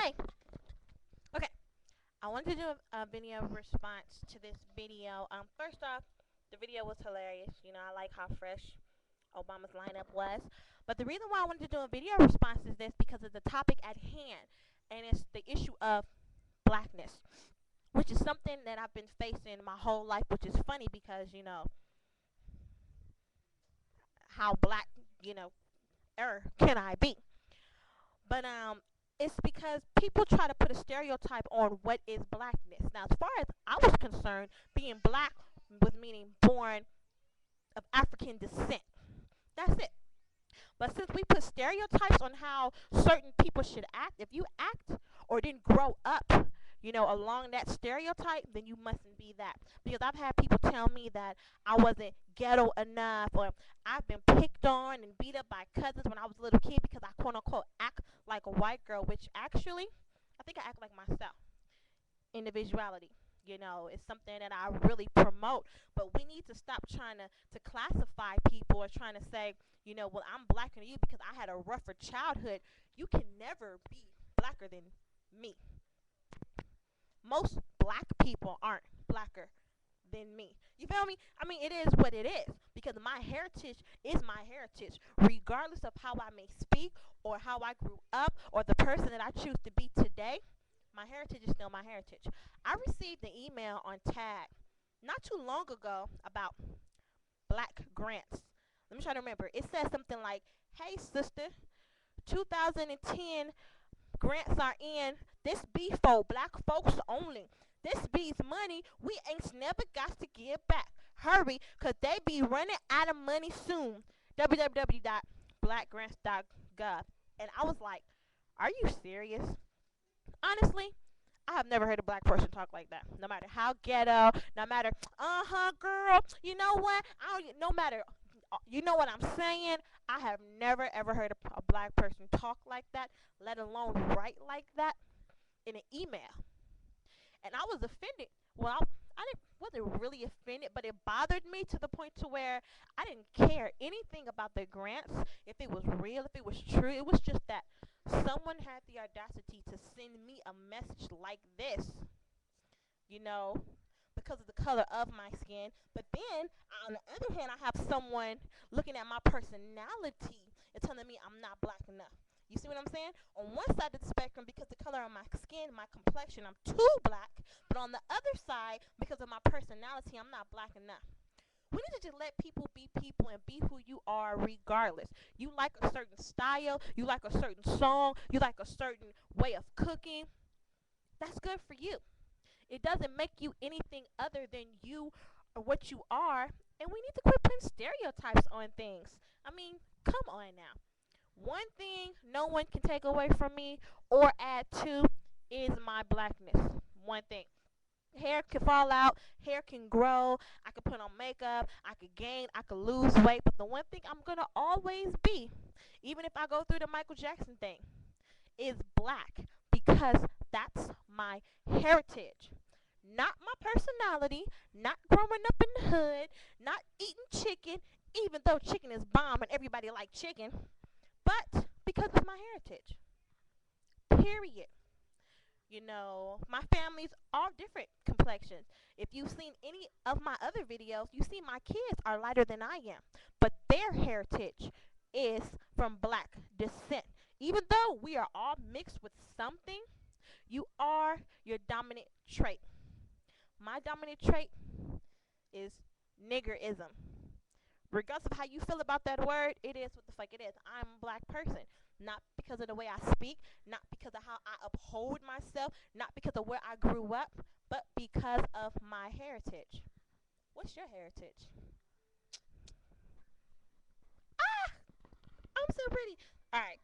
Hey, okay. I wanted to do a video response to this video. First off, the video was hilarious. You know, I like how fresh Obama's lineup was. But the reason why I wanted to do a video response is this because of the topic at hand, and it's the issue of blackness, which is something that I've been facing my whole life, which is funny because how black, can I be? But it's because people try to put a stereotype on what is blackness. Now, as far as I was concerned, being black was meaning born of African descent. That's it. But since we put stereotypes on how certain people should act, if you act or didn't grow up, along that stereotype, then you mustn't be that. Because I've had people tell me that I wasn't ghetto enough, or I've been picked on and beat up by cousins when I was a little kid because I quote unquote act like a white girl, which actually, I think I act like myself. Individuality. Is something that I really promote. But we need to stop trying to classify people or trying to say, well, I'm blacker than you because I had a rougher childhood. You can never be blacker than me. Most black people aren't blacker than me. You feel me? I mean, it is what it is because my heritage is my heritage, regardless of how I may speak or how I grew up or the person that I choose to be today. My heritage is still my heritage. I received an email on Tag not too long ago about black grants. Let me try to remember. It says something like, "Hey, sister, 2010 grants are in. This be for black folks only. This be's money we ain't never got to give back. Hurry, 'cause they be running out of money soon. www.blackgrants.gov." And I was like, are you serious? Honestly, I have never heard a black person talk like that. No matter how ghetto, no matter, girl, you know what? No matter, you know what I'm saying? I have never ever heard a black person talk like that, let alone write like that in an email. And I was offended. Well, wasn't really offended, but it bothered me to the point to where I didn't care anything about the grants, if it was real, if it was true. It was just that someone had the audacity to send me a message like this, you know, because of the color of my skin. But then, on the other hand, I have someone looking at my personality and telling me I'm not black enough. You see what I'm saying? On one side of the spectrum, because the color of my skin, my complexion, I'm too black. But on the other side, because of my personality, I'm not black enough. We need to just let people be people and be who you are regardless. You like a certain style, you like a certain song, you like a certain way of cooking. That's good for you. It doesn't make you anything other than you or what you are. And we need to quit putting stereotypes on things. I mean, come on now. One thing no one can take away from me or add to is my blackness. One thing. Hair can fall out, hair can grow, I can put on makeup, I could gain, I could lose weight, but the one thing I'm going to always be, even if I go through the Michael Jackson thing, is black because that's my heritage. Not my personality, not growing up in the hood, not eating chicken, even though chicken is bomb and everybody like chicken, but because of my heritage. Period. My family's all different complexions. If you've seen any of my other videos, you see my kids are lighter than I am. But their heritage is from black descent. Even though we are all mixed with something, you are your dominant trait. My dominant trait is niggerism. Regardless of how you feel about that word, it is what the fuck it is. I'm a black person. Not because of the way I speak, not because of how I uphold myself, not because of where I grew up, but because of my heritage. What's your heritage? Ah! I'm so pretty. Alright.